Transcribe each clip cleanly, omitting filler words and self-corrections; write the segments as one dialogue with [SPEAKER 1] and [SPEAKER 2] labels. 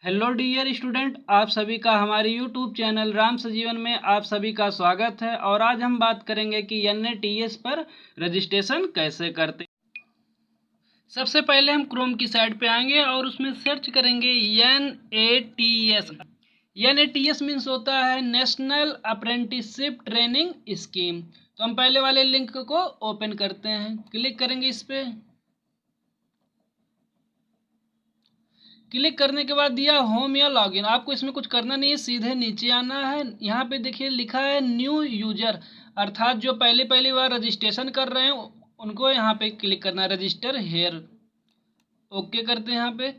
[SPEAKER 1] Hello dear student, आप सभी का हमारे यूट्यूब चैनल राम सजीवन में आप सभी का स्वागत है। और आज हम बात करेंगे कि NATS पर रजिस्ट्रेशन कैसे करते। सबसे पहले हम क्रोम की साइट पे आएंगे और उसमें सर्च करेंगे NATS। NATS मीन्स होता है नेशनल अप्रेंटिसशिप ट्रेनिंग स्कीम। तो हम पहले वाले लिंक को ओपन करते हैं, क्लिक करेंगे इस पर। क्लिक करने के बाद दिया होम या लॉगिन। आपको इसमें कुछ करना नहीं है, सीधे नीचे आना है। यहाँ पे देखिए लिखा है न्यू यूजर, अर्थात जो पहली पहली बार रजिस्ट्रेशन कर रहे हैं उनको यहाँ पे क्लिक करना है, रजिस्टर हेयर। ओके करते हैं। यहाँ पे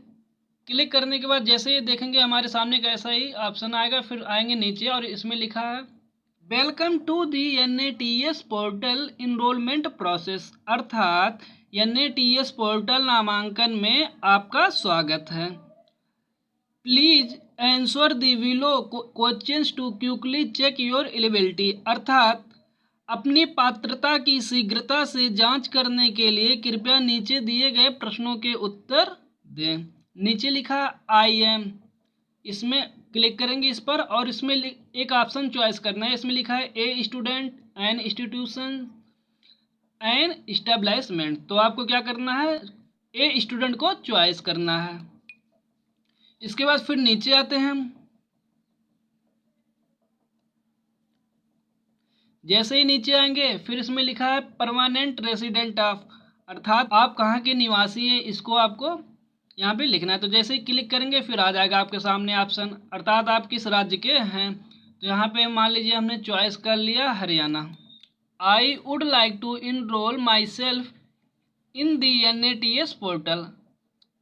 [SPEAKER 1] क्लिक करने के बाद जैसे ही देखेंगे हमारे सामने का ऐसा ही ऑप्शन आएगा। फिर आएंगे नीचे और इसमें लिखा है welcome to the NATS portal enrolment process, अर्थात NATS पोर्टल नामांकन में आपका स्वागत है। Please answer the below questions to quickly check your eligibility, अर्थात अपनी पात्रता की शीघ्रता से जांच करने के लिए कृपया नीचे दिए गए प्रश्नों के उत्तर दें। नीचे लिखा आई एम, इसमें क्लिक करेंगे इस पर और इसमें एक ऑप्शन चॉइस करना है। इसमें लिखा है a student, an institution, an establishment. तो आपको क्या करना है, ए स्टूडेंट को चॉइस करना है। इसके बाद फिर नीचे आते हैं हम। जैसे ही नीचे आएंगे फिर इसमें लिखा है परमानेंट रेसिडेंट ऑफ, अर्थात आप कहाँ के निवासी हैं, इसको आपको यहाँ पे लिखना है। तो जैसे ही क्लिक करेंगे फिर आ जाएगा आपके सामने ऑप्शन, अर्थात आप किस राज्य के हैं। तो यहाँ पे मान लीजिए हमने चॉइस कर लिया Haryana. I would like to enrol myself in the NATS portal,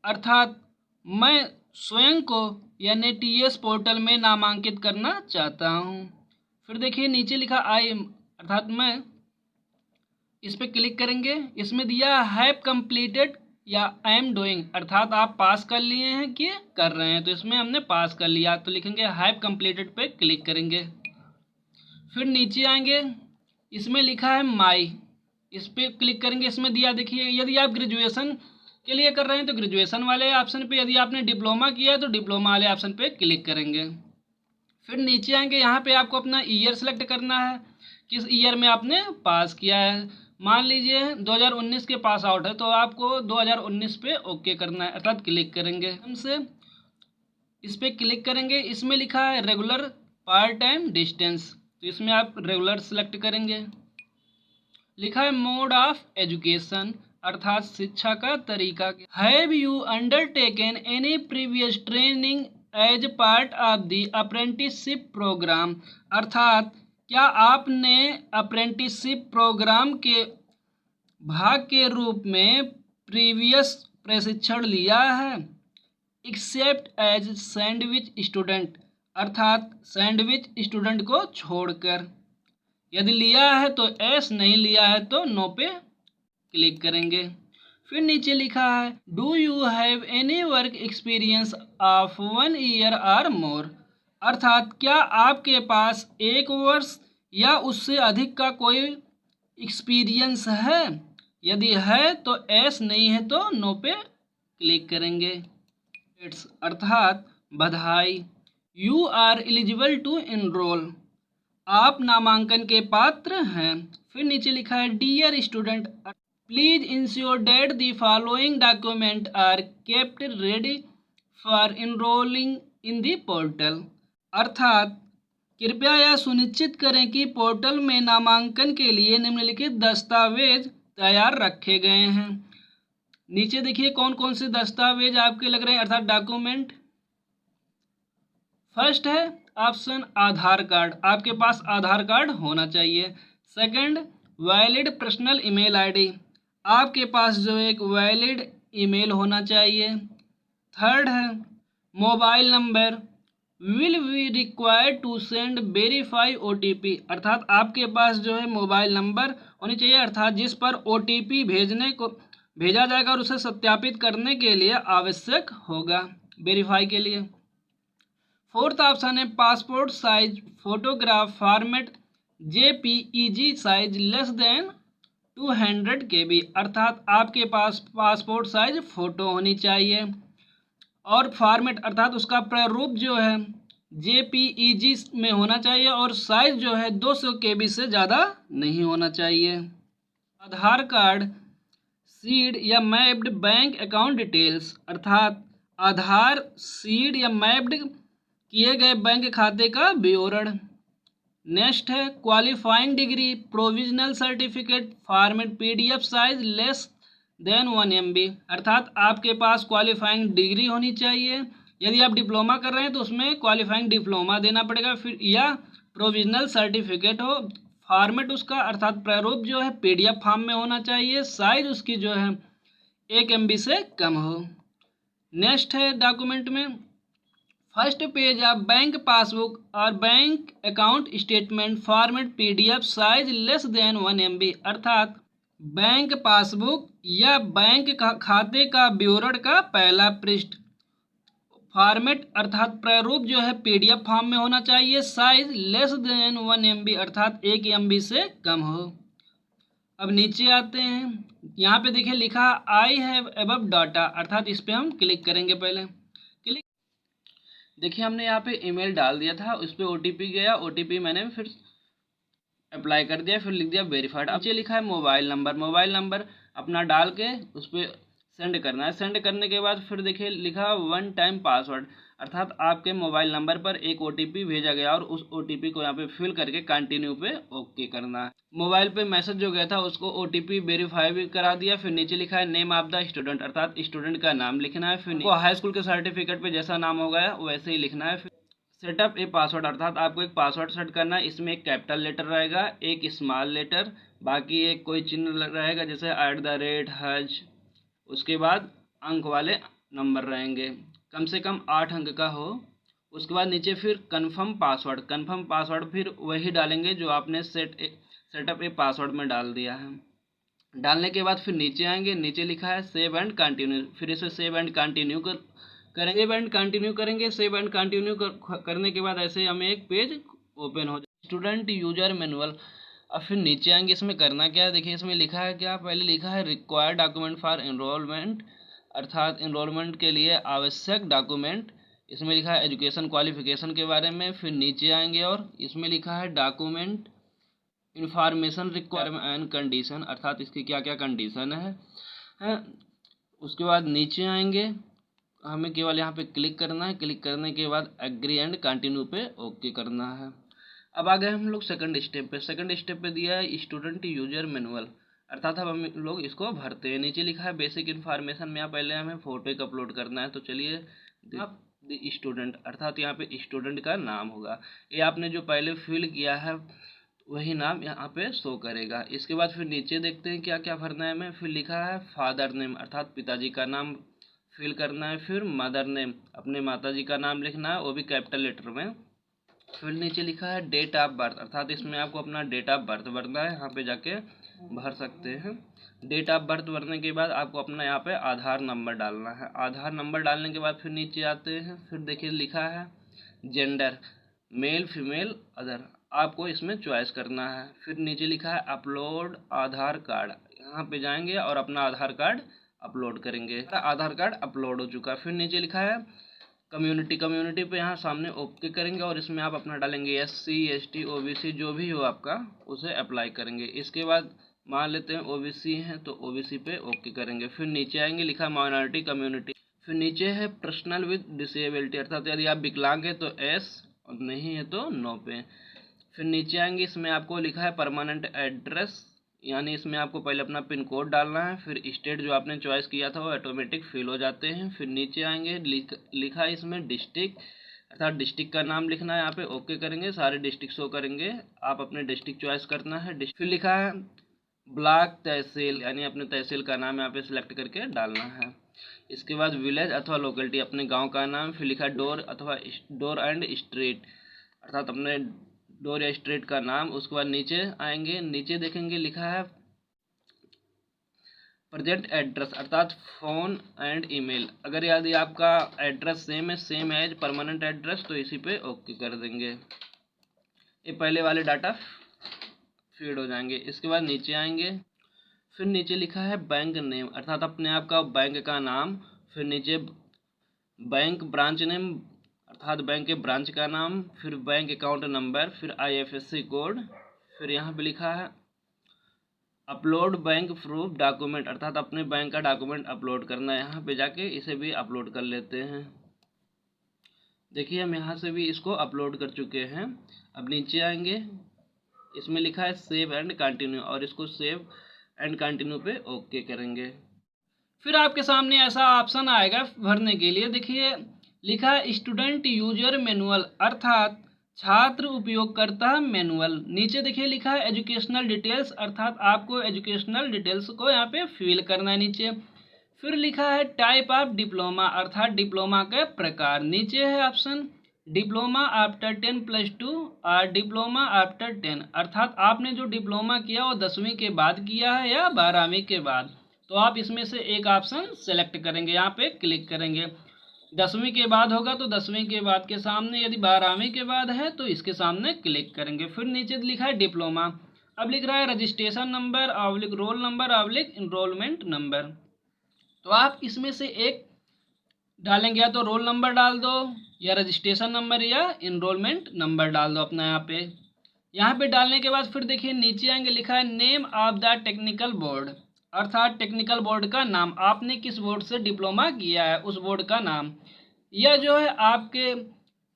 [SPEAKER 1] अर्थात मैं स्वयं को NATS पोर्टल में नामांकित करना चाहता हूँ। फिर देखिए नीचे लिखा आई, अर्थात मैं, इस पर क्लिक करेंगे। इसमें दिया हैव कंप्लीटेड या आई एम डूइंग, अर्थात आप पास कर लिए हैं कि कर रहे हैं। तो इसमें हमने पास कर लिया तो लिखेंगे हैव कंप्लीटेड पे क्लिक करेंगे। फिर नीचे आएंगे, इसमें लिखा है माई, इस पर क्लिक करेंगे। इसमें दिया देखिए यदि आप ग्रेजुएशन के लिए कर रहे हैं तो ग्रेजुएशन वाले ऑप्शन पे, यदि आपने डिप्लोमा किया है तो डिप्लोमा वाले ऑप्शन पे क्लिक करेंगे। फिर नीचे आएंगे, यहाँ पे आपको अपना ईयर सेलेक्ट करना है, किस ईयर में आपने पास किया है। मान लीजिए 2019 के पास आउट है तो आपको 2019 पे ओके करना है, अर्थात क्लिक करेंगे। हमसे इस पर क्लिक करेंगे। इसमें लिखा है रेगुलर पार्ट टाइम डिस्टेंस, तो इसमें आप रेगुलर सेलेक्ट करेंगे। लिखा है मोड ऑफ एजुकेशन, अर्थात शिक्षा का तरीका। Have you undertaken any previous training as part of the apprenticeship programme, अर्थात क्या आपने अप्रेंटिसशिप प्रोग्राम के भाग के रूप में प्रीवियस प्रशिक्षण लिया है। एक्सेप्ट एज सैंडविच स्टूडेंट, अर्थात सैंडविच स्टूडेंट को छोड़कर। यदि लिया है तो एस, नहीं लिया है तो नो पे क्लिक करेंगे। फिर नीचे लिखा है do you have any work experience of 1 year और मोर, अर्थात क्या आपके पास 1 वर्ष या उससे अधिक का कोई एक्सपीरियंस है। यदि है तो एस, नहीं है तो नो पे क्लिक करेंगे। अर्थात बधाई, you are eligible to enrol, आप नामांकन के पात्र हैं। फिर नीचे लिखा है dear student please ensure that the following document are kept ready for enrolling in the portal, अर्थात कृपया यह सुनिश्चित करें कि पोर्टल में नामांकन के लिए निम्नलिखित दस्तावेज तैयार रखे गए हैं। नीचे देखिए कौन कौन से दस्तावेज आपके लग रहे हैं, अर्थात डॉक्यूमेंट। फर्स्ट है ऑप्शन आधार कार्ड, आपके पास आधार कार्ड होना चाहिए। Second valid personal email ID, आपके पास जो एक वैलिड ईमेल होना चाहिए। थर्ड है mobile number, will we required to send verify OTP, अर्थात आपके पास जो है मोबाइल नंबर होनी चाहिए, अर्थात जिस पर OTP भेजा जाएगा और उसे सत्यापित करने के लिए आवश्यक होगा वेरीफाई के लिए। फोर्थ ऑप्शन है passport size photograph format JPEG size less then 200 KB, अर्थात आपके पास पासपोर्ट साइज फोटो होनी चाहिए। और फॉर्मेट अर्थात उसका प्रारूप जो है JPEG में होना चाहिए और साइज जो है 200 KB से ज़्यादा नहीं होना चाहिए। आधार कार्ड सीड या मैप्ड बैंक अकाउंट डिटेल्स अर्थात आधार सीड या मैप्ड किए गए बैंक खाते का विवरण। नेक्स्ट है qualifying degree, provisional certificate, format PDF size less than 1 MB अर्थात आपके पास क्वालिफाइंग डिग्री होनी चाहिए। यदि आप डिप्लोमा कर रहे हैं तो उसमें क्वालिफाइंग डिप्लोमा देना पड़ेगा, फिर या प्रोविजनल सर्टिफिकेट हो। फॉर्मेट उसका अर्थात प्रारूप जो है PDF फॉर्म में होना चाहिए। साइज उसकी जो है 1 MB से कम हो। नेक्स्ट है डॉक्यूमेंट में first page of bank passbook और bank account statement format PDF size less than 1 MB अर्थात बैंक पासबुक या बैंक खाते का विवरण का पहला पृष्ठ। फॉर्मेट अर्थात प्रारूप जो है PDF फॉर्म में होना चाहिए। साइज लेस देन 1 MB अर्थात 1 MB से कम हो। अब नीचे आते हैं, यहाँ पे देखिए लिखा आई हैव अबव डाटा अर्थात इस पे हम क्लिक करेंगे। पहले क्लिक देखिए हमने यहाँ पे ईमेल डाल दिया था, उस पर OTP गया, OTP मैंने फिर अप्लाई कर दिया, फिर लिख दिया वेरीफाइड। अब नीचे लिखा है मोबाइल नंबर अपना डाल के उस पर सेंड करना है। सेंड करने के बाद फिर देखिए लिखा 1 टाइम पासवर्ड अर्थात आपके मोबाइल नंबर पर एक OTP भेजा गया और उस OTP को यहाँ पे फिल करके कंटिन्यू पे ओके करना है। मोबाइल पे मैसेज जो गया था उसको OTP वेरीफाई भी करा दिया। फिर नीचे लिखा है नेम ऑफ द स्टूडेंट अर्थात स्टूडेंट का नाम लिखना है। फिर हाई स्कूल के सर्टिफिकेट पे जैसा नाम होगा वैसे ही लिखना है। सेटअप ए पासवर्ड अर्थात आपको एक पासवर्ड सेट करना है। इसमें एक कैपिटल लेटर रहेगा, एक स्मॉल लेटर, बाकी एक कोई चिन्ह रहेगा जैसे @ हज, उसके बाद अंक वाले नंबर रहेंगे, कम से कम 8 अंक का हो। उसके बाद नीचे फिर कन्फर्म पासवर्ड फिर वही डालेंगे जो आपने सेटअप ए पासवर्ड में डाल दिया है। डालने के बाद फिर नीचे आएंगे, नीचे लिखा है सेव एंड कंटिन्यू, फिर इसे सेव एंड कंटिन्यू करेंगे। सेव एंड कंटिन्यू करने के बाद ऐसे हमें एक पेज ओपन हो जाए, स्टूडेंट यूजर मैनुअल। अब फिर नीचे आएंगे, इसमें करना क्या है देखिए, इसमें लिखा है क्या, पहले लिखा है रिक्वायर्ड डॉक्यूमेंट फॉर एनरोलमेंट अर्थात एनरोलमेंट के लिए आवश्यक डॉक्यूमेंट। इसमें लिखा है एजुकेशन क्वालिफिकेशन के बारे में। फिर नीचे आएंगे और इसमें लिखा है document information requirement and condition अर्थात इसकी क्या क्या कंडीशन है। उसके बाद नीचे आएंगे, हमें केवल यहाँ पे क्लिक करना है। क्लिक करने के बाद एग्री एंड कंटिन्यू पे ओके करना है। अब आ गए हम लोग सेकंड स्टेप पे दिया है स्टूडेंट यूजर मैनुअल अर्थात अब हम लोग इसको भरते हैं। नीचे लिखा है बेसिक इन्फॉर्मेशन में, यहाँ पहले हमें फ़ोटो एक अपलोड करना है। तो चलिए आप स्टूडेंट अर्थात यहाँ पे स्टूडेंट का नाम होगा, ये आपने जो पहले फिल किया है वही नाम यहाँ पे शो करेगा। इसके बाद फिर नीचे देखते हैं क्या क्या भरना है हमें। फिर लिखा है फादर नेम अर्थात पिताजी का नाम फिल करना है। फिर मदर नेम अपने माताजी का नाम लिखना है, वो भी कैपिटल लेटर में। फिर नीचे लिखा है डेट ऑफ बर्थ अर्थात इसमें आपको अपना डेट ऑफ बर्थ भरना है, यहाँ पे जाके भर सकते हैं। डेट ऑफ बर्थ भरने के बाद आपको अपना यहाँ पे आधार नंबर डालना है। आधार नंबर डालने के बाद फिर नीचे आते हैं, फिर देखिए लिखा है जेंडर मेल फीमेल अदर, आपको इसमें चॉइस करना है। फिर नीचे लिखा है अपलोड आधार कार्ड, यहाँ पे जाएंगे और अपना आधार कार्ड अपलोड करेंगे। आधार कार्ड अपलोड हो चुका है। फिर नीचे लिखा है कम्युनिटी पे यहाँ सामने ओके करेंगे और इसमें आप अपना डालेंगे SC ST OBC जो भी हो आपका उसे अप्लाई करेंगे। इसके बाद मान लेते हैं OBC हैं तो OBC पे ओके करेंगे। फिर नीचे आएंगे, लिखा माइनॉरिटी कम्युनिटी, फिर नीचे है पर्सनल विद डिसेबिलिटी अर्थात यदि आप विकलांग है तो S और नहीं है तो नो पे। फिर नीचे आएंगे, इसमें आपको लिखा है परमानेंट एड्रेस यानी इसमें आपको पहले अपना पिन कोड डालना है। फिर स्टेट जो आपने चॉइस किया था वो ऑटोमेटिक फिल हो जाते हैं। फिर नीचे आएंगे, लिखा है इसमें डिस्ट्रिक्ट अर्थात डिस्ट्रिक्ट का नाम लिखना है, यहाँ पे ओके करेंगे, सारे डिस्ट्रिक्ट शो करेंगे, आप अपने डिस्ट्रिक्ट चॉइस करना है। फिर लिखा है ब्लॉक तहसील यानी अपने तहसील का नाम यहाँ पे सिलेक्ट करके डालना है। इसके बाद विलेज अथवा लोकेलिटी अपने गाँव का नाम। फिर लिखा है डोर अथवा डोर एंड स्ट्रीट अर्थात अपने डोर या स्ट्रीट का नाम। उसके बाद नीचे आएंगे, नीचे देखेंगे लिखा है प्रेजेंट एड्रेस अर्थात फ़ोन एंड ईमेल, अगर यदि आपका एड्रेस सेम है सेम एज परमानेंट एड्रेस तो इसी पे ओके कर देंगे, ये पहले वाले डाटा फीड हो जाएंगे। इसके बाद नीचे आएंगे, फिर नीचे लिखा है बैंक नेम अर्थात अपने आप का बैंक का नाम। फिर नीचे बैंक ब्रांच नेम अर्थात बैंक के ब्रांच का नाम, फिर बैंक अकाउंट नंबर, फिर IFSC कोड, फिर यहाँ पे लिखा है अपलोड बैंक प्रूफ डॉक्यूमेंट अर्थात अपने बैंक का डॉक्यूमेंट अपलोड करना है। यहाँ पे जाके इसे भी अपलोड कर लेते हैं। देखिए हम यहाँ से भी इसको अपलोड कर चुके हैं। अब नीचे आएंगे, इसमें लिखा है सेव एंड कंटिन्यू और इसको सेव एंड कंटिन्यू पे ओके करेंगे। फिर आपके सामने ऐसा ऑप्शन आएगा भरने के लिए। देखिए लिखा है स्टूडेंट यूजर मैनुअल अर्थात छात्र उपयोगकर्ता मैनुअल। नीचे देखिए लिखा है एजुकेशनल डिटेल्स अर्थात आपको एजुकेशनल डिटेल्स को यहाँ पे फिल करना है नीचे। फिर लिखा है टाइप ऑफ डिप्लोमा अर्थात डिप्लोमा के प्रकार। नीचे है ऑप्शन डिप्लोमा आफ्टर 10+2 और डिप्लोमा आफ्टर 10 अर्थात आपने जो डिप्लोमा किया वो 10वीं के बाद किया है या 12वीं के बाद। तो आप इसमें से एक ऑप्शन सेलेक्ट करेंगे, यहाँ पे क्लिक करेंगे। 10वीं के बाद होगा तो 10वीं के बाद के सामने, यदि 12वीं के बाद है तो इसके सामने क्लिक करेंगे। फिर नीचे लिखा है डिप्लोमा, अब लिख रहा है registration number / roll number / enrolment number. तो आप इसमें से एक डालेंगे, या तो रोल नंबर डाल दो या रजिस्ट्रेशन नंबर या इनरोलमेंट नंबर डाल दो अपना। यहाँ पे डालने के बाद फिर देखिए नीचे आएंगे, लिखा है name of the technical board अर्थात टेक्निकल बोर्ड का नाम, आपने किस बोर्ड से डिप्लोमा किया है उस बोर्ड का नाम। यह जो है आपके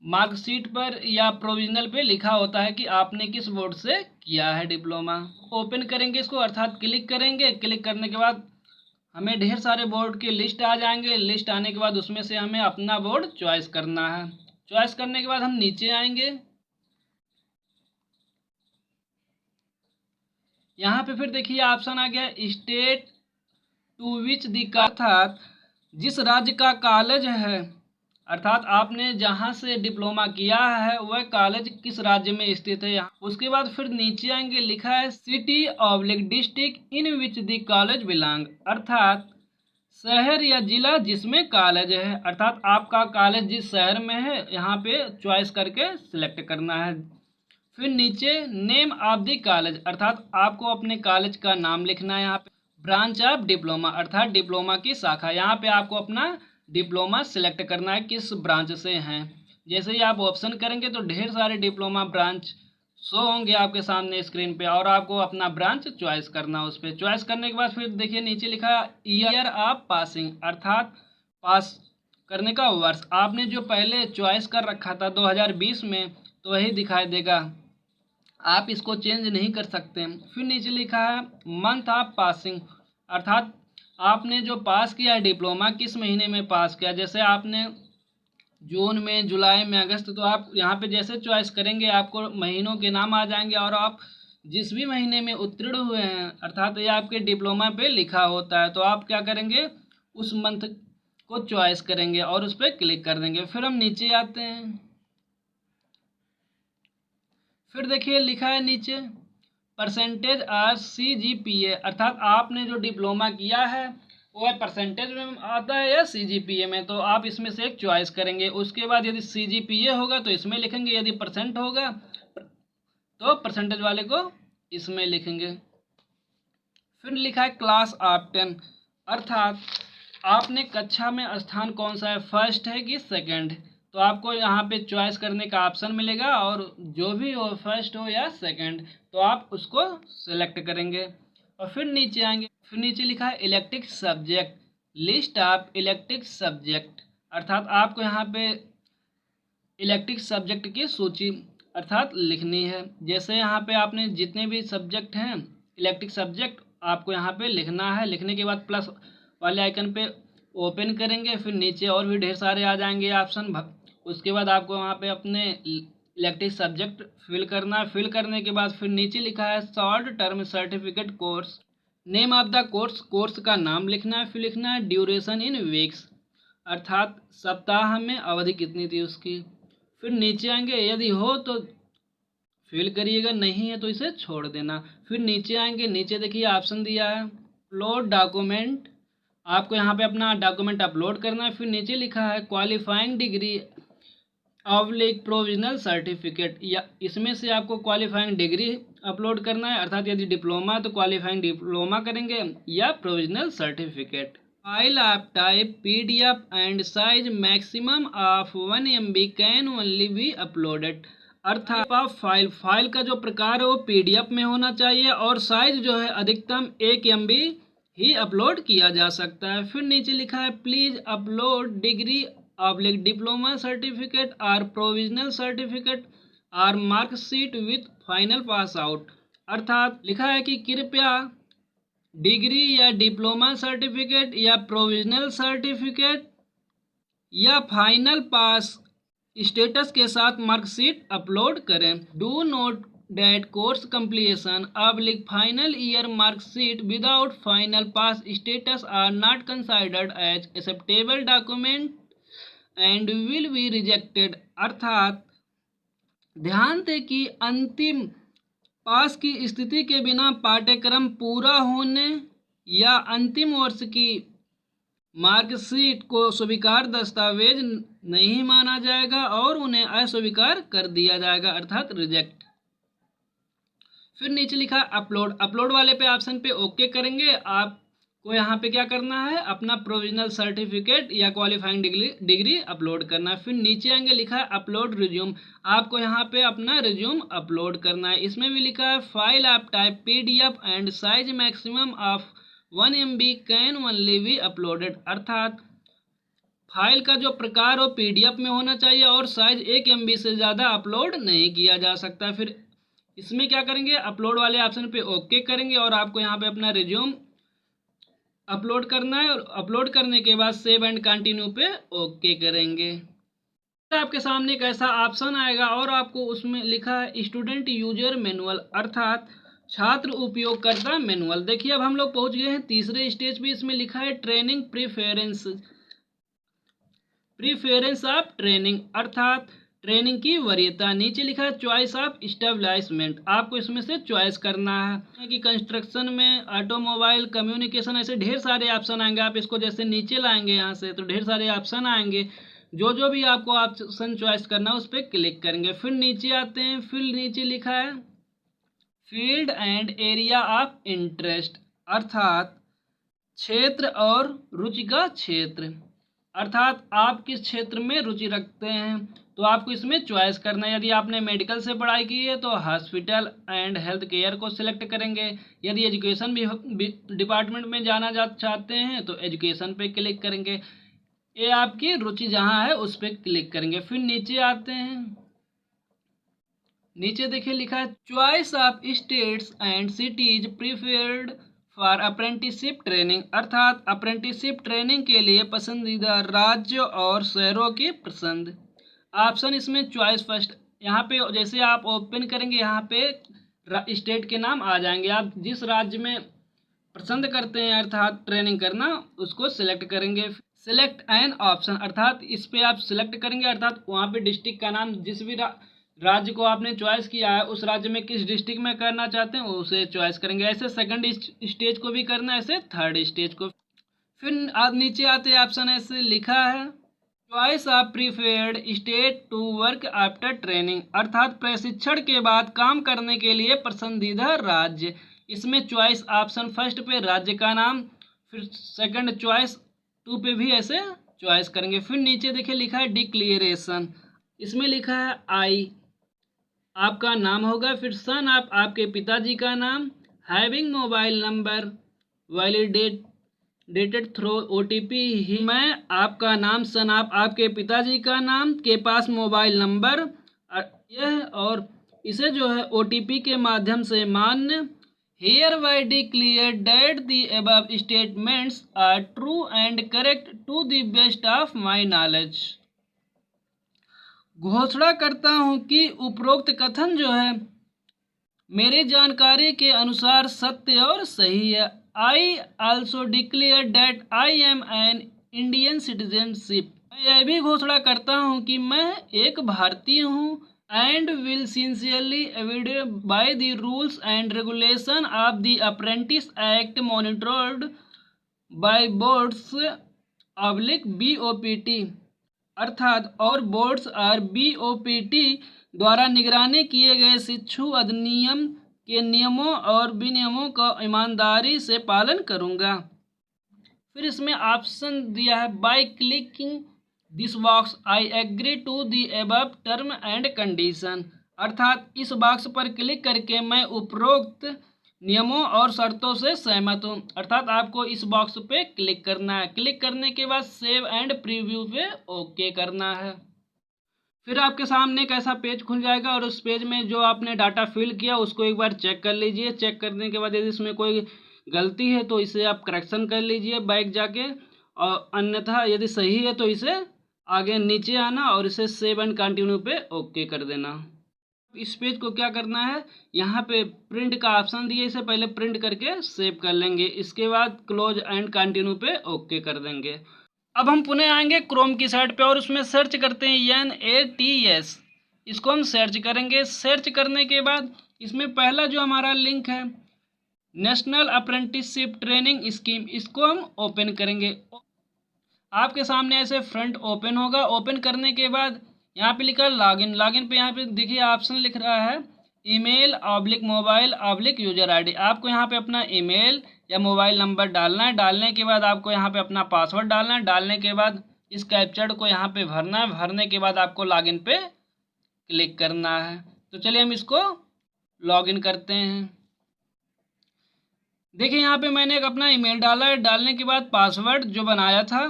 [SPEAKER 1] मार्कशीट पर या प्रोविजनल पे लिखा होता है कि आपने किस बोर्ड से किया है डिप्लोमा। ओपन करेंगे इसको अर्थात क्लिक करेंगे। क्लिक करने के बाद हमें ढेर सारे बोर्ड की लिस्ट आ जाएंगे। लिस्ट आने के बाद उसमें से हमें अपना बोर्ड चॉइस करना है। चॉइस करने के बाद हम नीचे आएंगे, यहाँ पे फिर देखिए ऑप्शन आ गया स्टेट टू विच द अर्थात जिस राज्य का कॉलेज है अर्थात आपने जहाँ से डिप्लोमा किया है वह कॉलेज किस राज्य में स्थित है। यहाँ उसके बाद फिर नीचे आएंगे, लिखा है city / district in which the college belong अर्थात शहर या जिला जिसमें कॉलेज है अर्थात आपका कॉलेज जिस शहर में है यहाँ पे चॉइस करके सिलेक्ट करना है। फिर नीचे नेम ऑफ द कॉलेज अर्थात आपको अपने कॉलेज का नाम लिखना है। यहाँ पे ब्रांच ऑफ डिप्लोमा अर्थात डिप्लोमा की शाखा, यहाँ पे आपको अपना डिप्लोमा सिलेक्ट करना है किस ब्रांच से हैं। जैसे ही आप ऑप्शन करेंगे तो ढेर सारे डिप्लोमा ब्रांच शो होंगे आपके सामने स्क्रीन पे और आपको अपना ब्रांच चॉइस करना है। उस पर चॉइस करने के बाद फिर देखिए नीचे लिखा है ईयर ऑफ पासिंग अर्थात पास करने का वर्ष। आपने जो पहले चॉइस कर रखा था 2020 में तो वही दिखाई देगा, आप इसको चेंज नहीं कर सकते। फिर नीचे लिखा है मंथ ऑफ पासिंग अर्थात आपने जो पास किया है डिप्लोमा किस महीने में पास किया। जैसे आपने जून में, जुलाई में, अगस्त, तो आप यहाँ पे जैसे चॉइस करेंगे आपको महीनों के नाम आ जाएंगे और आप जिस भी महीने में उत्तीर्ण हुए हैं अर्थात ये आपके डिप्लोमा पे लिखा होता है तो आप क्या करेंगे उस मंथ को चॉइस करेंगे और उस पर क्लिक कर देंगे। फिर हम नीचे आते हैं, फिर देखिए लिखा है नीचे परसेंटेज और CGPA अर्थात आपने जो डिप्लोमा किया है वह परसेंटेज में आता है या CGPA में, तो आप इसमें से एक चॉइस करेंगे। उसके बाद यदि CGPA होगा तो इसमें लिखेंगे, यदि परसेंट होगा तो परसेंटेज वाले को इसमें लिखेंगे। फिर लिखा है क्लास ऑफ 10 अर्थात आपने कक्षा में स्थान कौन सा है, फर्स्ट है कि सेकंड। तो आपको यहाँ पे चॉइस करने का ऑप्शन मिलेगा और जो भी हो फर्स्ट हो या सेकंड तो आप उसको सेलेक्ट करेंगे। और फिर नीचे आएंगे, फिर नीचे लिखा है elective subject list of elective subject अर्थात आपको यहाँ पे इलेक्टिव सब्जेक्ट की सूची अर्थात लिखनी है। जैसे यहाँ पे आपने जितने भी सब्जेक्ट हैं इलेक्टिव सब्जेक्ट आपको यहाँ पे लिखना है। लिखने के बाद प्लस वाले आइकन पे ओपन करेंगे, फिर नीचे और भी ढेर सारे आ जाएंगे ऑप्शन। उसके बाद आपको वहाँ पे अपने इलेक्टिव सब्जेक्ट फिल करना है। फिल करने के बाद फिर नीचे लिखा है short term certificate course, name of the course, course का नाम लिखना है। फिर लिखना है ड्यूरेशन इन वीक्स अर्थात सप्ताह में अवधि कितनी थी उसकी। फिर नीचे आएंगे, यदि हो तो फिल करिएगा, नहीं है तो इसे छोड़ देना। फिर नीचे आएंगे, नीचे देखिए ऑप्शन दिया है अपलोड डॉक्यूमेंट, आपको यहाँ पे अपना डॉक्यूमेंट अपलोड करना है। फिर नीचे लिखा है क्वालिफाइंग डिग्री प्रोविजनल सर्टिफिकेट, या इसमें से आपको क्वालिफाइंग डिग्री अपलोड करना है अर्थात यदि डिप्लोमा तो क्वालिफाइंग डिप्लोमा करेंगे या provisional certificate. File of type PDF and size maximum of 1 MB can only be uploaded. अर्थात आप फाइल का जो प्रकार है वो PDF में होना चाहिए और साइज जो है अधिकतम 1 MB ही अपलोड किया जा सकता है। फिर नीचे लिखा है please upload degree diploma certificate और प्रोविजनल सर्टिफिकेट और marksheet with final pass out. अर्थात लिखा है कि कृपया डिग्री या डिप्लोमा सर्टिफिकेट या प्रोविजनल सर्टिफिकेट या फाइनल पास स्टेटस के साथ मार्कशीट अपलोड करें। Do note that course completion final year marksheet without final pass status are not considered as acceptable document and will be rejected. अर्थात ध्यान दें कि अंतिम पास की स्थिति के बिना पाठ्यक्रम पूरा होने या अंतिम वर्ष की मार्कशीट को स्वीकार दस्तावेज नहीं माना जाएगा और उन्हें अस्वीकार कर दिया जाएगा, अर्थात रिजेक्ट। फिर नीचे लिखा अपलोड वाले पे ऑप्शन पे ओके करेंगे। आपको यहाँ पे क्या करना है, अपना प्रोविजनल सर्टिफिकेट या क्वालिफाइंग डिग्री अपलोड करना है। फिर नीचे आएंगे लिखा है अपलोड रिज्यूम, आपको यहाँ पे अपना रिज्यूम अपलोड करना है। इसमें भी लिखा है file of type PDF and size maximum of 1 MB can only be uploaded. अर्थात फाइल का जो प्रकार हो PDF में होना चाहिए और साइज 1 MB से ज़्यादा अपलोड नहीं किया जा सकता। फिर इसमें क्या करेंगे, अपलोड वाले ऑप्शन पे ओके करेंगे और आपको यहाँ पे अपना रिज्यूम अपलोड करना है और अपलोड करने के बाद सेव एंड कंटिन्यू पे ओके करेंगे। आपके सामने एक ऐसा ऑप्शन आएगा और आपको उसमें लिखा है स्टूडेंट यूजर मैनुअल, अर्थात छात्र उपयोगकर्ता मैनुअल। देखिए अब हम लोग पहुंच गए हैं तीसरे स्टेज पे। इसमें लिखा है ट्रेनिंग प्रीफरेंस ऑफ ट्रेनिंग, अर्थात ट्रेनिंग की वरीयता। नीचे लिखा है चॉइस ऑफ स्टेब्लिशमेंट, आपको इसमें से चॉइस करना है कि कंस्ट्रक्शन में, ऑटोमोबाइल, कम्युनिकेशन, ऐसे ढेर सारे ऑप्शन आएंगे। आप इसको जैसे नीचे लाएंगे यहाँ से तो ढेर सारे ऑप्शन आएंगे, जो भी आपको ऑप्शन चॉइस करना है उस पर क्लिक करेंगे। फिर नीचे आते हैं, फिर नीचे लिखा है field and area of interest, अर्थात क्षेत्र और रुचि का क्षेत्र। अर्थात आप किस क्षेत्र में रुचि रखते हैं तो आपको इसमें चॉइस करना है। यदि आपने मेडिकल से पढ़ाई की है तो हॉस्पिटल एंड हेल्थ केयर को सिलेक्ट करेंगे। यदि एजुकेशन भी डिपार्टमेंट में जाना चाहते हैं तो एजुकेशन पे क्लिक करेंगे। ये आपकी रुचि जहां है उस पर क्लिक करेंगे। फिर नीचे आते हैं, नीचे देखिए लिखा है choice of states and cities preferred for apprenticeship training, अर्थात अप्रेंटिसशिप ट्रेनिंग के लिए पसंदीदा राज्य और शहरों की पसंद। ऑप्शन इसमें चॉइस फर्स्ट, यहाँ पे जैसे आप ओपन करेंगे यहाँ पे स्टेट के नाम आ जाएंगे। आप जिस राज्य में पसंद करते हैं अर्थात ट्रेनिंग करना उसको सिलेक्ट करेंगे। सिलेक्ट एन ऑप्शन, अर्थात इस पे आप सिलेक्ट करेंगे, अर्थात वहाँ पे डिस्ट्रिक्ट का नाम, जिस भी राज्य को आपने चॉइस किया है उस राज्य में किस डिस्ट्रिक्ट में करना चाहते हैं उसे चॉइस करेंगे। ऐसे सेकंड स्टेज को भी करना है, ऐसे थर्ड स्टेज को। फिर आप नीचे आते हैं, ऑप्शन ऐसे लिखा है choice of preferred state to work after training, अर्थात प्रशिक्षण के बाद काम करने के लिए पसंदीदा राज्य। इसमें चॉइस ऑप्शन फर्स्ट पे राज्य का नाम, फिर सेकंड चॉइस 2 पे भी ऐसे चॉइस करेंगे। फिर नीचे देखिए लिखा है डिक्लेरेशन, इसमें लिखा है आई आपका नाम होगा, फिर सन आप आपके पिताजी का नाम, having mobile number validated through OTP ही, मैं आपका नाम, सन आप आपके पिताजी का नाम के पास मोबाइल नंबर यह और इसे जो है OTP के माध्यम से मान्य। hereby declare that the above statements are true and correct to the best of my knowledge, घोषणा करता हूं कि उपरोक्त कथन जो है मेरी जानकारी के अनुसार सत्य और सही है। I also declare that I am an Indian citizenship, मैं यह भी घोषणा करता हूं कि मैं एक भारतीय हूं। And will sincerely abide by the rules and regulation of the apprentice act monitored by boards BOPT, अर्थात और बोर्ड्स और BOPT द्वारा निगरानी किए गए शिक्षु अधिनियम के नियमों और विनियमों का ईमानदारी से पालन करूंगा। फिर इसमें ऑप्शन दिया है by clicking this box I agree to the above term and condition, अर्थात इस बॉक्स पर क्लिक करके मैं उपरोक्त नियमों और शर्तों से सहमत हूँ। अर्थात आपको इस बॉक्स पे क्लिक करना है। क्लिक करने के बाद सेव एंड प्रीव्यू पे ओके करना है। फिर आपके सामने एक ऐसा पेज खुल जाएगा और उस पेज में जो आपने डाटा फिल किया उसको एक बार चेक कर लीजिए। चेक करने के बाद यदि इसमें कोई गलती है तो इसे आप करेक्शन कर लीजिए बैक जाके, और अन्यथा यदि सही है तो इसे आगे नीचे आना और इसे सेव एंड कंटिन्यू पे ओके कर देना। इस पेज को क्या करना है, यहाँ पे प्रिंट का ऑप्शन दिए, इसे पहले प्रिंट करके सेव कर लेंगे। इसके बाद क्लोज एंड कंटिन्यू पे ओके कर देंगे। अब हम पुनः आएंगे क्रोम की साइट पे और उसमें सर्च करते हैं NATS, इसको हम सर्च करेंगे। सर्च करने के बाद इसमें पहला जो हमारा लिंक है नेशनल अप्रेंटिसशिप ट्रेनिंग स्कीम, इसको हम ओपन करेंगे। आपके सामने ऐसे फ्रंट ओपन होगा। ओपन करने के बाद यहाँ पे लिखा लॉगिन। लॉगिन पे यहाँ पे देखिए ऑप्शन लिख रहा है ईमेल /मोबाइल /यूजर ID। आपको यहाँ पे अपना ईमेल या मोबाइल नंबर डालना है। डालने के बाद आपको यहाँ पे अपना पासवर्ड डालना है। डालने के बाद इस कैप्चर को यहाँ पे भरना है। भरने के बाद आपको लॉगिन पे क्लिक करना है। तो चलिए हम इसको लॉगिन करते हैं। देखिए यहाँ पे मैंने एक अपना ईमेल डाला है। डालने के बाद पासवर्ड जो बनाया था,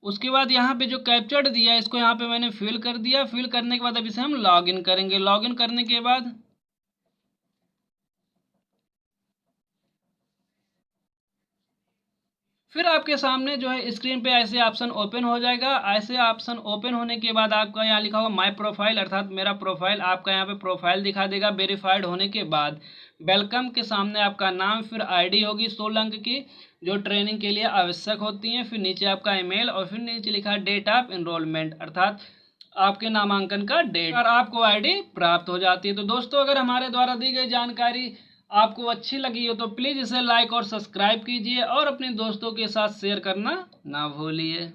[SPEAKER 1] उसके बाद यहाँ पे जो कैप्चर दिया है इसको यहाँ पे मैंने फिल कर दिया। फिल करने के बाद अब इसे हम लॉगिन करेंगे। लॉगिन करने के बाद फिर आपके सामने जो है स्क्रीन पे ऐसे ऑप्शन ओपन हो जाएगा। ऐसे ऑप्शन ओपन होने के बाद आपका यहाँ लिखा होगा माय प्रोफाइल, अर्थात मेरा प्रोफाइल। आपका यहाँ पे प्रोफाइल दिखा देगा वेरीफाइड होने के बाद। वेलकम के सामने आपका नाम, फिर ID होगी 16 अंक की जो ट्रेनिंग के लिए आवश्यक होती हैं। फिर नीचे आपका ईमेल और फिर नीचे लिखा है डेट ऑफ एनरोलमेंट, अर्थात आपके नामांकन का डेट, और आपको ID प्राप्त हो जाती है। तो दोस्तों, अगर हमारे द्वारा दी गई जानकारी आपको अच्छी लगी हो तो प्लीज़ इसे लाइक और सब्सक्राइब कीजिए और अपने दोस्तों के साथ शेयर करना ना भूलिए।